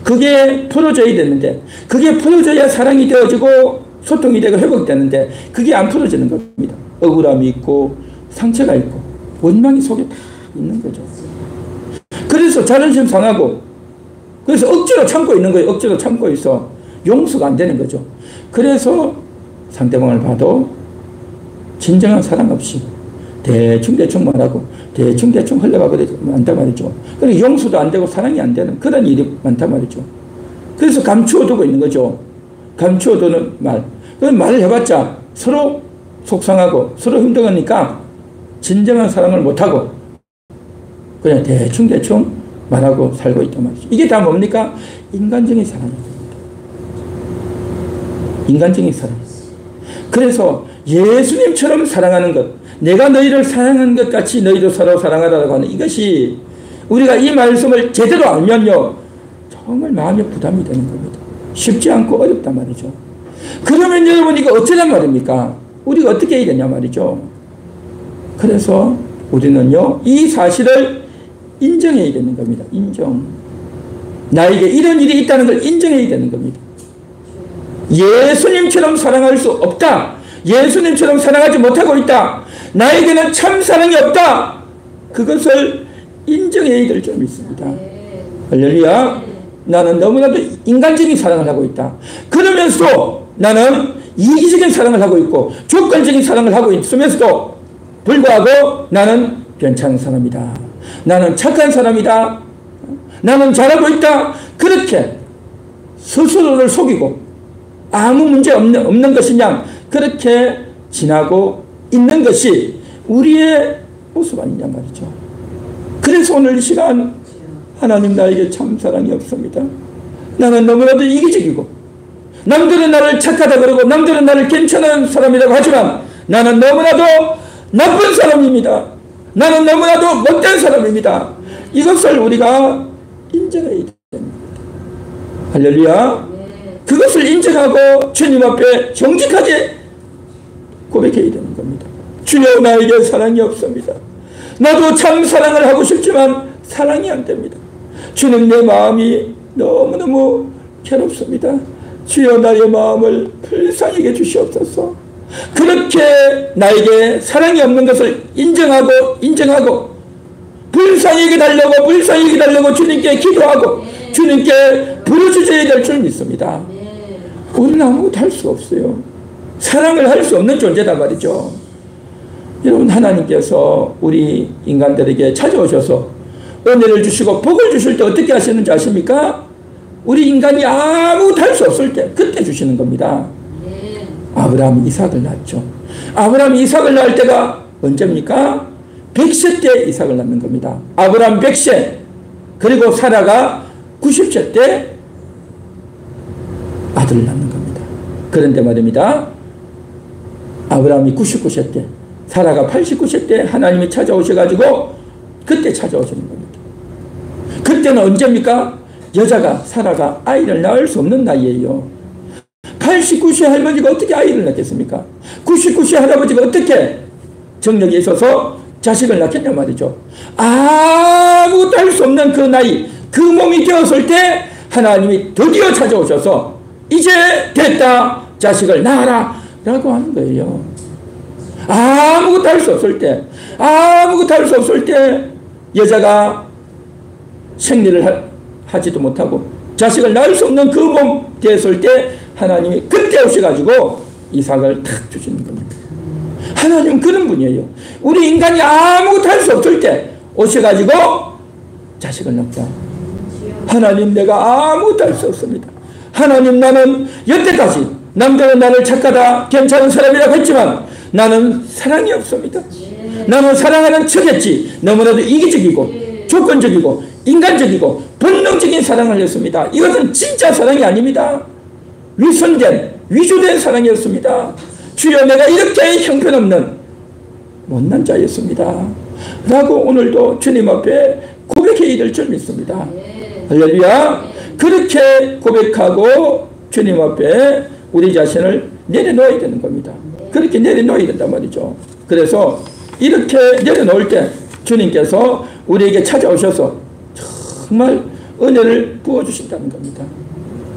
그게 풀어져야 되는데, 그게 풀어져야 사랑이 되어지고 소통이 되고 회복되는데, 그게 안 풀어지는 겁니다. 억울함이 있고 상처가 있고 원망이 속에 다 있는 거죠. 그래서 자존심 상하고, 그래서 억지로 참고 있는 거예요. 억지로 참고 있어. 용서가 안 되는 거죠. 그래서 상대방을 봐도 진정한 사랑 없이 대충 말하고 대충 흘러가고 한단 말이죠. 그리고 용서도 안 되고 사랑이 안 되는 그런 일이 많단 말이죠. 그래서 감추어두고 있는 거죠. 감추어두는 말. 그런 말을 해봤자 서로 속상하고 서로 힘들으니까 진정한 사랑을 못하고 그냥 대충 말하고 살고 있단 말이죠. 이게 다 뭡니까? 인간적인 사랑입니다. 인간적인 사랑. 그래서 예수님처럼 사랑하는 것, 내가 너희를 사랑하는 것 같이 너희도 서로 사랑하라고 하는 이것이, 우리가 이 말씀을 제대로 알면요, 정말 마음에 부담이 되는 겁니다. 쉽지 않고 어렵단 말이죠. 그러면 여러분, 이거 어쩌란 말입니까? 우리가 어떻게 해야 되냐 말이죠. 그래서 우리는요, 이 사실을 인정해야 되는 겁니다. 인정. 나에게 이런 일이 있다는 걸 인정해야 되는 겁니다. 예수님처럼 사랑할 수 없다. 예수님처럼 사랑하지 못하고 있다. 나에게는 참 사랑이 없다. 그것을 인정해야 될 점이 있습니다. 할렐루야. 나는 너무나도 인간적인 사랑을 하고 있다. 그러면서 나는 이기적인 사랑을 하고 있고 조건적인 사랑을 하고 있으면서도 불구하고 나는 괜찮은 사람이다. 나는 착한 사람이다. 나는 잘하고 있다. 그렇게 스스로를 속이고 아무 문제 없는 것이냐, 그렇게 지나고 있는 것이 우리의 모습 아니냐 말이죠. 그래서 오늘 이 시간, 하나님 나에게 참 사랑이 없습니다. 나는 너무나도 이기적이고 남들은 나를 착하다 그러고 남들은 나를 괜찮은 사람이라고 하지만 나는 너무나도 나쁜 사람입니다. 나는 너무나도 못된 사람입니다. 이것을 우리가 인정해야 됩니다. 할렐루야. 그것을 인정하고 주님 앞에 정직하게 고백해야 되는 겁니다. 주여, 나에게 사랑이 없습니다. 나도 참 사랑을 하고 싶지만 사랑이 안 됩니다. 주님, 내 마음이 너무너무 괴롭습니다. 주여, 나의 마음을 불쌍히 해 주시옵소서. 그렇게 나에게 사랑이 없는 것을 인정하고 불쌍히 해달라고 주님께 기도하고 주님께 부르짖어야 될 줄 믿습니다. 우리는 아무것도 할 수가 없어요. 사랑을 할 수 없는 존재다 말이죠. 여러분, 하나님께서 우리 인간들에게 찾아오셔서 은혜를 주시고 복을 주실 때 어떻게 하시는지 아십니까? 우리 인간이 아무것도 할 수 없을 때 그때 주시는 겁니다. 아브라함이 이삭을 낳았죠. 아브라함이 이삭을 낳을 때가 언제입니까? 100세 때 이삭을 낳는 겁니다. 아브라함 100세, 그리고 사라가 90세 때 아들을 낳는 겁니다. 그런데 말입니다, 아브라함이 99세 때, 사라가 89세 때 하나님이 찾아오셔가지고 그때 찾아오시는 겁니다. 그때는 언제입니까? 여자가, 사라가 아이를 낳을 수 없는 나이에요. 89세 할머니가 어떻게 아이를 낳겠습니까? 99세 할아버지가 어떻게 정력이 있어서 자식을 낳겠냐 말이죠. 아무것도 할 수 없는 그 나이, 그 몸이 되었을 때 하나님이 드디어 찾아오셔서 이제 됐다, 자식을 낳아라 라고 하는 거예요. 아무것도 할 수 없을 때 여자가 생리를 하지도 못하고 자식을 낳을 수 없는 그 몸 되었을 때 하나님이 그때 오셔가지고 이삭을 탁 주시는 겁니다. 하나님은 그런 분이에요. 우리 인간이 아무것도 할 수 없을 때 오셔가지고 자식을 낳다. 하나님, 내가 아무것도 할 수 없습니다. 하나님, 나는 여태까지 남들은 나를 착하다, 괜찮은 사람이라고 했지만 나는 사랑이 없습니다. 나는 사랑하는 척했지. 너무나도 이기적이고 조건적이고 인간적이고 본능적인 사랑을 했습니다. 이것은 진짜 사랑이 아닙니다. 위선된 위조된 사랑이었습니다. 주여, 내가 이렇게 형편없는 못난 자였습니다 라고 오늘도 주님 앞에 고백해야 될 줄 믿습니다. 할렐루야. 그렇게 고백하고 주님 앞에 우리 자신을 내려놓아야 되는 겁니다. 그렇게 내려놓아야 된단 말이죠. 그래서 이렇게 내려놓을 때 주님께서 우리에게 찾아오셔서 정말 은혜를 부어주신다는 겁니다.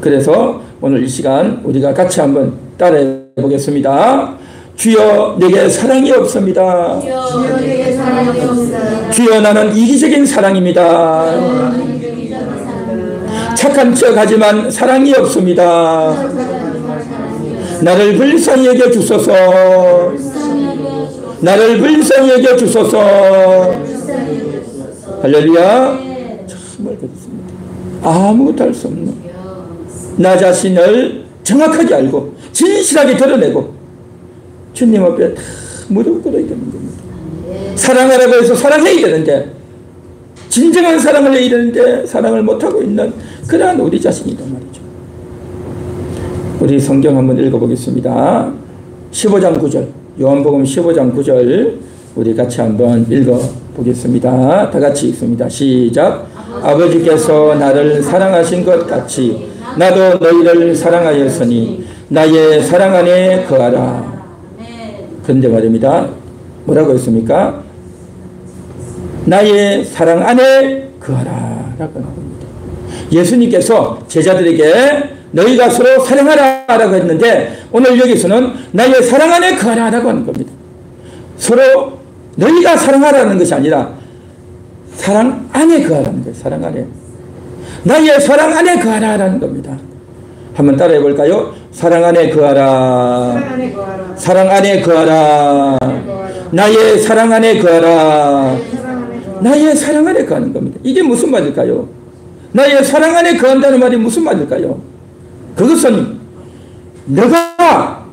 그래서 오늘 이 시간 우리가 같이 한번 따라해 보겠습니다. 주여, 내게 사랑이 없습니다. 주여, 내게 사랑이 없습니다. 주여, 나는 이기적인 사랑입니다. 착한 척하지만 사랑이 없습니다. 나를 불쌍히 여겨 주소서. 나를 불쌍히 여겨 주소서. 할렐루야. 정말 그렇습니다. 아무것도 할 수 없는 나 자신을 정확하게 알고 진실하게 드러내고 주님 앞에 다 무릎 꿇어야 되는 겁니다. 사랑하라고 해서 사랑해야 되는데, 진정한 사랑을 해야 되는데 사랑을 못하고 있는 그러한 우리 자신이란 말이죠. 우리 성경 한번 읽어보겠습니다. 15장 9절, 요한복음 15장 9절 우리 같이 한번 읽어보겠습니다. 다 같이 읽습니다. 시작. 아버지께서 나를 사랑하신 것 같이 나도 너희를 사랑하였으니 나의 사랑 안에 거하라. 그런데 말입니다. 뭐라고 했습니까? 나의 사랑 안에 거하라 라고 하는 겁니다. 예수님께서 제자들에게 너희가 서로 사랑하라 라고 했는데 오늘 여기서는 나의 사랑 안에 거하라 라고 하는 겁니다. 서로 너희가 사랑하라는 것이 아니라 사랑 안에 거하라는 거예요. 사랑 안에. 나의 사랑 안에 거하라 라는 겁니다. 한번 따라해 볼까요? 사랑 안에 거하라. 사랑 안에 거하라. 나의 사랑 안에 거하라. 나의 사랑 안에 거하는 겁니다. 이게 무슨 말일까요? 나의 사랑 안에 거한다는 말이 무슨 말일까요? 그것은 너가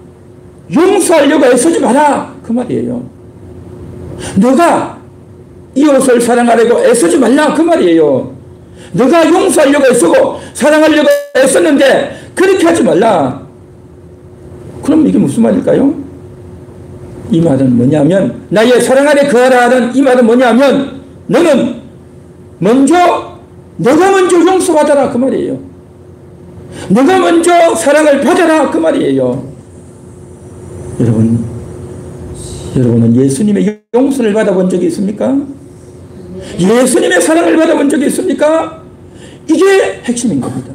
용서하려고 애쓰지 마라 그 말이에요. 너가 이웃을 사랑하려고 애쓰지 말라 그 말이에요. 너가 용서하려고 애쓰고 사랑하려고 애썼는데 그렇게 하지 말라. 그럼 이게 무슨 말일까요? 이 말은 뭐냐면, 나의 사랑 안에 거하라는 이 말은 뭐냐면, 너는 먼저 너가 먼저 용서받아라 그 말이에요. 너가 먼저 사랑을 받아라 그 말이에요. 여러분은 예수님의 용서를 받아본 적이 있습니까? 예수님의 사랑을 받아본 적이 있습니까? 이게 핵심인 겁니다.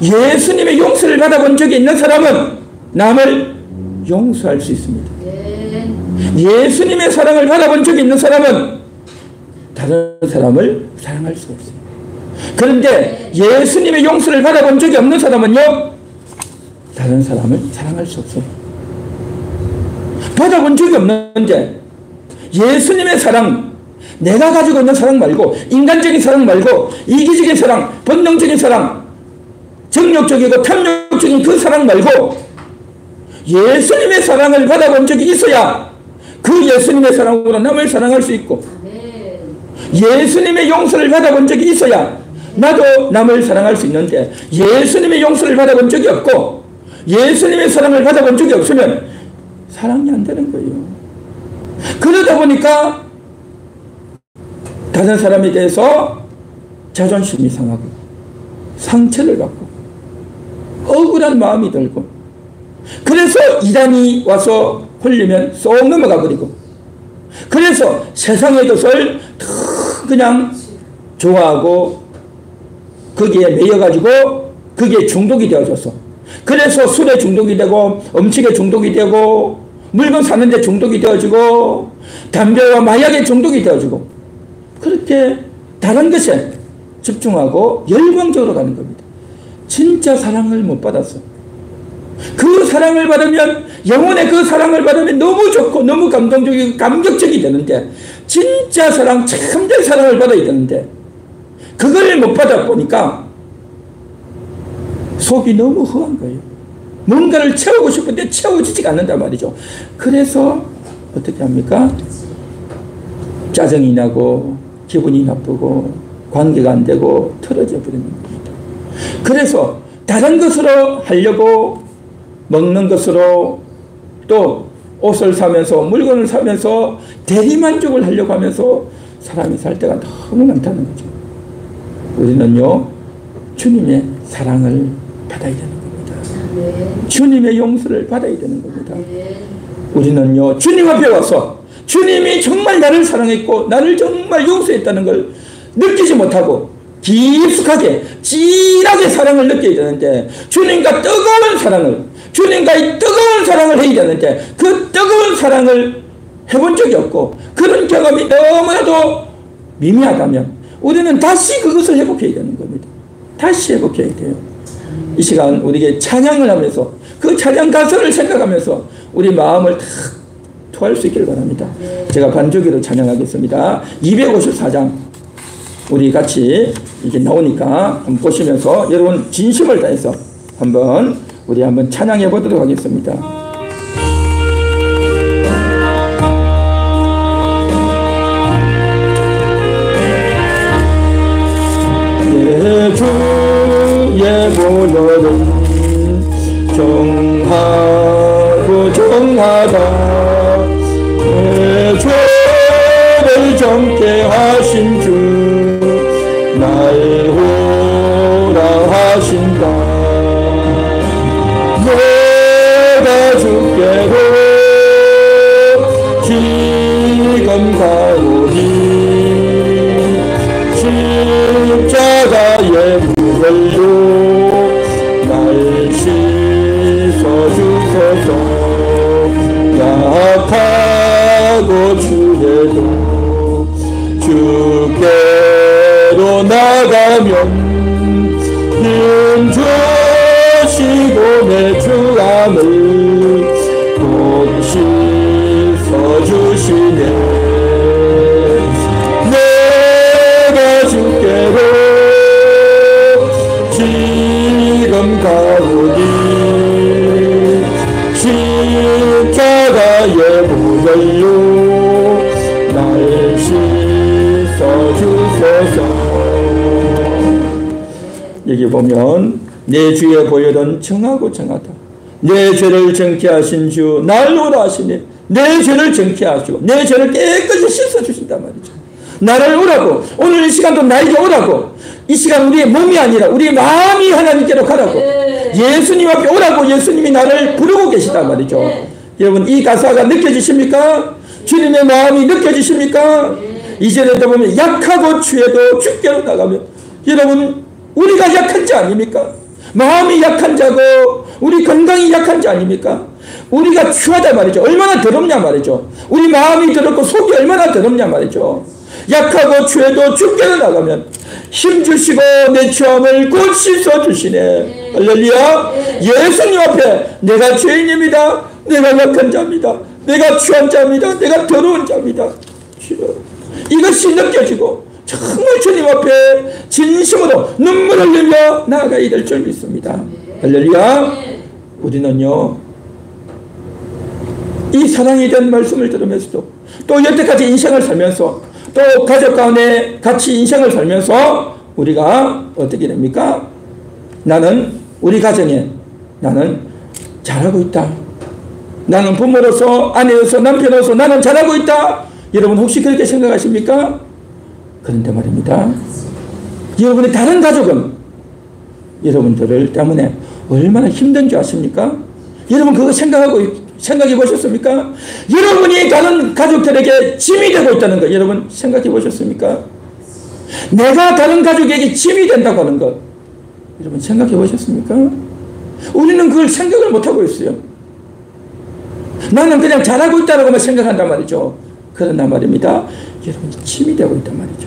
예수님의 용서를 받아본 적이 있는 사람은 남을 용서할 수 있습니다. 예수님의 사랑을 받아본 적이 있는 사람은 다른 사람을 사랑할 수 없어요. 그런데 예수님의 용서를 받아본 적이 없는 사람은요, 다른 사람을 사랑할 수 없어요. 받아본 적이 없는데 예수님의 사랑, 내가 가지고 있는 사랑 말고, 인간적인 사랑 말고, 이기적인 사랑, 본능적인 사랑, 정욕적이고 탐욕적인 그 사랑 말고 예수님의 사랑을 받아본 적이 있어야 그 예수님의 사랑으로 남을 사랑할 수 있고, 예수님의 용서를 받아본 적이 있어야 나도 남을 사랑할 수 있는데, 예수님의 용서를 받아본 적이 없고 예수님의 사랑을 받아본 적이 없으면 사랑이 안 되는 거예요. 그러다 보니까 다른 사람에 대해서 자존심이 상하고 상처를 받고 억울한 마음이 들고, 그래서 이단이 와서 홀리면 쏙 넘어가 버리고, 그래서 세상의 것을 그냥 좋아하고 거기에 매여가지고 거기에 중독이 되어져서, 그래서 술에 중독이 되고 음식에 중독이 되고 물건 사는데 중독이 되어지고 담배와 마약에 중독이 되어지고, 그렇게 다른 것에 집중하고 열광적으로 가는 겁니다. 진짜 사랑을 못 받았어. 그 사랑을 받으면, 영혼의 그 사랑을 받으면 너무 좋고 너무 감동적이고 감격적이 되는데, 진짜 사랑, 참된 사랑을 받아야 되는데 그걸 못 받아 보니까 속이 너무 허한 거예요. 뭔가를 채우고 싶은데 채워지지가 않는단 말이죠. 그래서 어떻게 합니까? 짜증이 나고 기분이 나쁘고 관계가 안 되고 틀어져 버리는 겁니다. 그래서 다른 것으로 하려고, 먹는 것으로, 또 옷을 사면서 물건을 사면서 대리만족을 하려고 하면서 사람이 살 때가 너무 많다는 거죠. 우리는요, 주님의 사랑을 받아야 되는 겁니다. 주님의 용서를 받아야 되는 겁니다. 우리는요, 주님 앞에 와서 주님이 정말 나를 사랑했고 나를 정말 용서했다는 걸 느끼지 못하고 깊숙하게 진하게 사랑을 느껴야 되는데, 주님과 뜨거운 사랑을, 주님과의 뜨거운 사랑을 해야 되는데 그 뜨거운 사랑을 해본 적이 없고 그런 경험이 너무나도 미미하다면 우리는 다시 그것을 회복해야 되는 겁니다. 다시 회복해야 돼요. 이 시간 우리에게 찬양을 하면서 그 찬양 가사를 생각하면서 우리 마음을 탁 토할 수 있기를 바랍니다. 제가 반주기로 찬양하겠습니다. 254장 우리 같이 이게 나오니까 한번 보시면서 여러분 진심을 다해서 우리 한번 찬양해 보도록 하겠습니다. 내 주의 보혈은 정하고 정하다. 내 죄를 정케 하신 주 날 호랑하신다. 내가 주께로 지금 가오니 십자가의 무걸로 날 씻어주소서. 약하고 주에도 주께로 나가면 힘 주시고 내 주함을 꼭 씻어주시네. 내가 주께로 지금 가오니 십자가의 무걸로 날 씻어주소서. 여기 보면 내 주의 보혈은 정하고 정하다. 내 죄를 정케 하신 주 날 오라 하시니 내 죄를 정케 하시고 내 죄를 깨끗이 씻어주신단 말이죠. 나를 오라고, 오늘 이 시간도 나에게 오라고, 이 시간 우리의 몸이 아니라 우리의 마음이 하나님께로 가라고, 예수님 앞에 오라고 예수님이 나를 부르고 계시단 말이죠. 여러분 이 가사가 느껴지십니까? 주님의 마음이 느껴지십니까? 이전에도 보면 약하고 취해도 주께로 나가면, 여러분 우리가 약한 자 아닙니까? 마음이 약한 자고 우리 건강이 약한 자 아닙니까? 우리가 취하다 말이죠. 얼마나 더럽냐 말이죠. 우리 마음이 더럽고 속이 얼마나 더럽냐 말이죠. 약하고 취해도 주께로 나가면 힘주시고 내 취함을 곧 씻어주시네. 할렐루야. 예수님 앞에 내가 죄인입니다. 내가 약한 자입니다. 내가 취한 자입니다. 내가 더러운 자입니다. 이것이 느껴지고 정말 주님 앞에 진심으로 눈물을 흘려 나아가야 될 줄 믿습니다. 할렐루야. 우리는요 이 사랑에 대한 말씀을 들으면서도 또 여태까지 인생을 살면서 또 가족 가운데 같이 인생을 살면서 우리가 어떻게 됩니까? 나는 우리 가정에 나는 잘하고 있다. 나는 부모로서 아내로서 남편으로서 나는 잘하고 있다. 여러분 혹시 그렇게 생각하십니까? 그런데 말입니다. 여러분의 다른 가족은 여러분들을 때문에 얼마나 힘든 줄 아십니까? 여러분 그거 생각해 보셨습니까? 여러분이 다른 가족들에게 짐이 되고 있다는 것 여러분 생각해 보셨습니까? 내가 다른 가족에게 짐이 된다고 하는 것 여러분 생각해 보셨습니까? 우리는 그걸 생각을 못하고 있어요. 나는 그냥 잘하고 있다라고만 생각한단 말이죠. 그러나 말입니다. 여러분이 짐이 되고 있단 말이죠.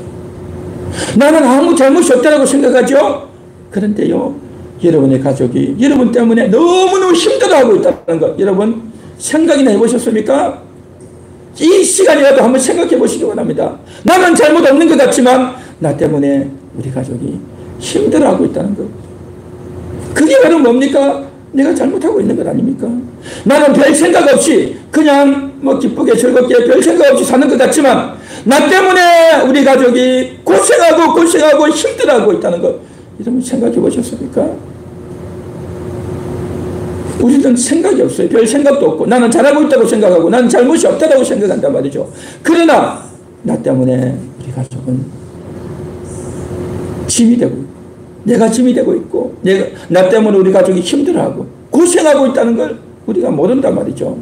나는 아무 잘못이 없다라고 생각하죠. 그런데요 여러분의 가족이 여러분 때문에 너무너무 힘들어하고 있다는 것 여러분 생각이나 해보셨습니까? 이 시간이라도 한번 생각해 보시기 바랍니다. 나는 잘못 없는 것 같지만 나 때문에 우리 가족이 힘들어하고 있다는 것. 그게 바로 뭡니까? 내가 잘못하고 있는 것 아닙니까? 나는 별 생각 없이 그냥 뭐 기쁘게 즐겁게 별 생각 없이 사는 것 같지만 나 때문에 우리 가족이 고생하고 힘들어하고 있다는 것 여러분 생각해 보셨습니까? 우리는 생각이 없어요. 별 생각도 없고 나는 잘하고 있다고 생각하고 나는 잘못이 없다고 생각한단 말이죠. 그러나 나 때문에 우리 가족은 짐이 되고 내가 짐이 되고 있고 나 때문에 우리 가족이 힘들어하고 고생하고 있다는 걸 우리가 모른단 말이죠.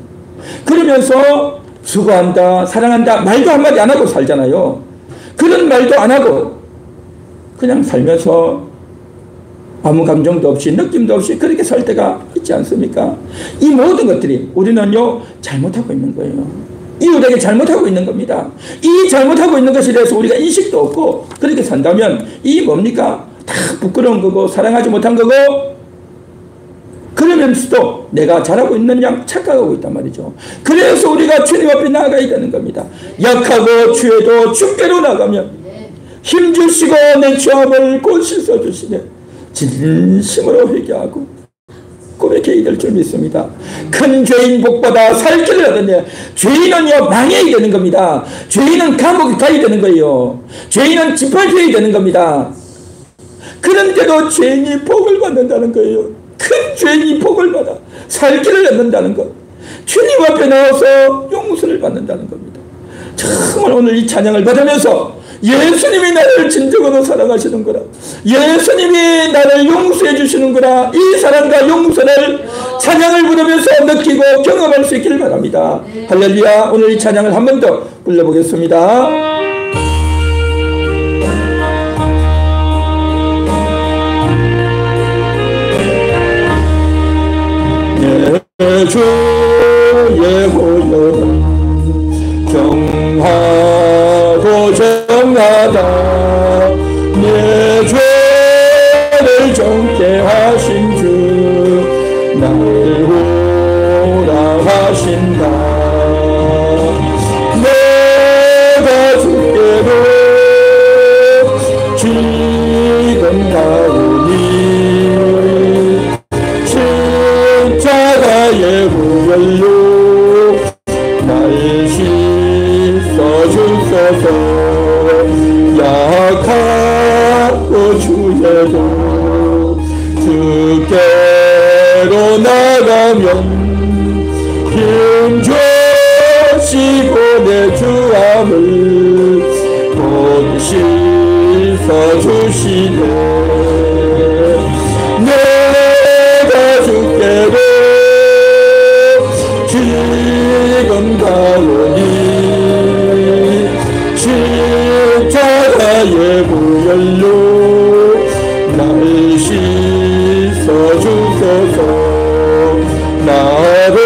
그러면서 수고한다 사랑한다 말도 한마디 안 하고 살잖아요. 그런 말도 안 하고 그냥 살면서 아무 감정도 없이 느낌도 없이 그렇게 살 때가 있지 않습니까? 이 모든 것들이 우리는요 잘못하고 있는 거예요. 이웃에게 잘못하고 있는 겁니다. 이 잘못하고 있는 것에 대해서 우리가 인식도 없고 그렇게 산다면 이 뭡니까? 다 부끄러운 거고 사랑하지 못한 거고 그러면서도 내가 잘하고 있는 양 착각하고 있단 말이죠. 그래서 우리가 주님 앞에 나아가야 되는 겁니다. 약하고 취해도 주께로 나가면 힘주시고 내 죄악을 곧 씻어주시네 진심으로 회개하고 고백해야 될 줄 믿습니다. 큰 죄인 복받아 살 길을 얻었네. 죄인은요 망해야 되는 겁니다. 죄인은 감옥에 가야 되는 거예요. 죄인은 짓밟혀야 되는 겁니다. 그런데도 죄인이 복을 받는다는 거예요. 큰 죄인이 복을 받아 살 길을 얻는다는 것. 주님 앞에 나와서 용서를 받는다는 겁니다. 정말 오늘 이 찬양을 받으면서 예수님이 나를 진정으로 사랑하시는 거라. 예수님이 나를 용서해 주시는 거라. 이 사랑과 용서를 찬양을 부르면서 느끼고 경험할 수 있기를 바랍니다. 할렐루야. 오늘 이 찬양을 한 번 더 불러보겠습니다. 주의 보혈은 정하고 정하다 내 죄를 정케 하신 주 나를 호랑하신다. 내가 주께로 지금 가오니 십자가의 보혈로 날 씻어주소서. 약하고 주에도 주께로 나가면 힘주시고 내 주함을 곧 씻어주시네. 내가 주께로 지금 가오니 십자가의 보혈로 날 씻어주소서. 나로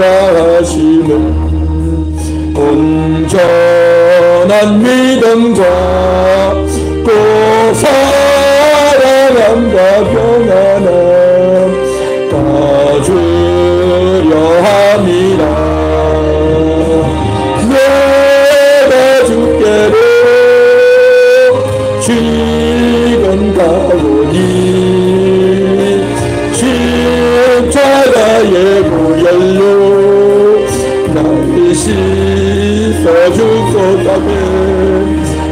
하심은 온전한 믿음과 또 사랑함과 평안함 다 주려 함이라. 내가 주께로 지금 가오니 십자가의 보혈로 날 씻어주소서는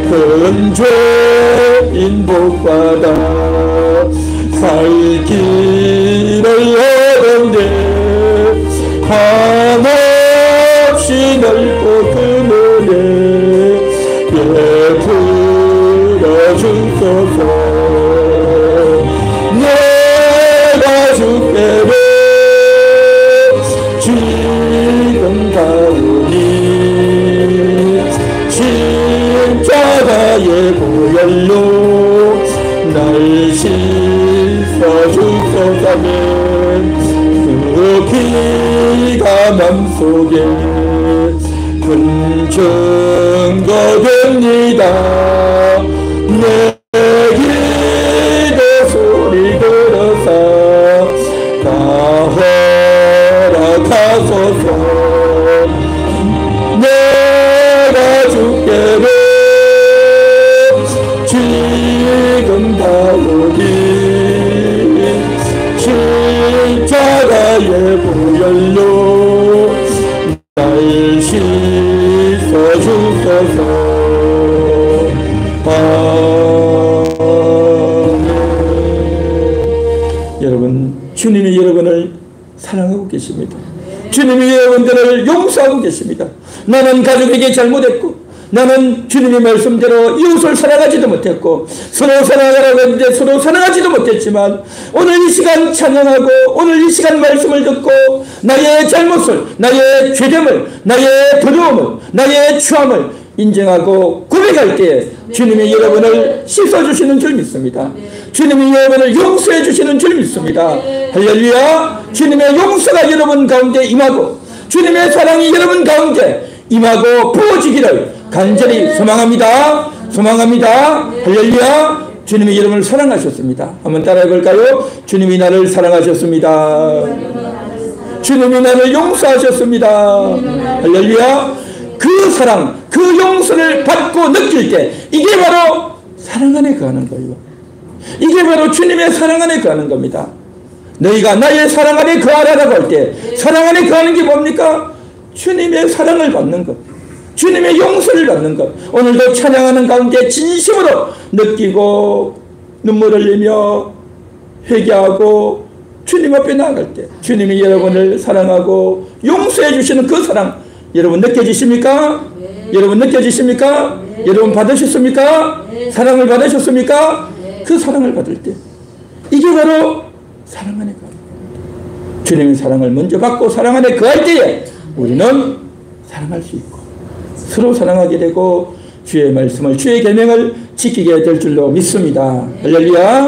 큰 죄인 복받아 살 길을 얻었네. 한없이 넓고 그 은혜 베풀어 주소서. 내가 주께로 지금 가오니 십자가의 보혈로 날 씻어주소서는 그 피가 맘속에 큰 증거 됩니다. 내 기도 소리 들어 주님이 여러분을 사랑하고 계십니다. 주님이 여러분들을 용서하고 계십니다. 나는 가족에게 잘못했고, 나는 주님의 말씀대로 이웃을 사랑하지도 못했고, 서로 사랑하라고 했는데 서로 사랑하지도 못했지만, 오늘 이 시간 찬양하고 오늘 이 시간 말씀을 듣고 나의 잘못을, 나의 죄됨을, 나의 더러움을, 나의 추함을 인정하고 고백할 때 주님이 여러분을 씻어주시는 줄 믿습니다. 주님이 여러분을 용서해 주시는 줄 믿습니다. 할렐루야. 주님의 용서가 여러분 가운데 임하고 주님의 사랑이 여러분 가운데 임하고 부어지기를 간절히 소망합니다. 소망합니다. 할렐루야. 주님이 여러분을 사랑하셨습니다. 한번 따라해 볼까요? 주님이 나를 사랑하셨습니다. 주님이 나를 용서하셨습니다. 할렐루야. 그 사랑, 그 용서를 받고 느낄 때 이게 바로 사랑 안에 거하는 거예요. 이게 바로 주님의 사랑 안에 거하는 겁니다. 너희가 나의 사랑 안에 거하라고 할 때 사랑 안에 거하는 게 뭡니까? 주님의 사랑을 받는 것, 주님의 용서를 받는 것. 오늘도 찬양하는 가운데 진심으로 느끼고 눈물을 흘리며 회개하고 주님 앞에 나아갈 때 주님이 여러분을 사랑하고 용서해 주시는 그 사랑 여러분 느껴지십니까? 여러분 느껴지십니까? 여러분 받으셨습니까? 사랑을 받으셨습니까? 그 사랑을 받을 때 이게 바로 사랑 안에 거하는 겁니다. 주님의 사랑을 먼저 받고 사랑 안에 거할 때에 우리는 사랑할 수 있고 서로 사랑하게 되고 주의 말씀을, 주의 계명을 지키게 될 줄로 믿습니다. 할렐루야.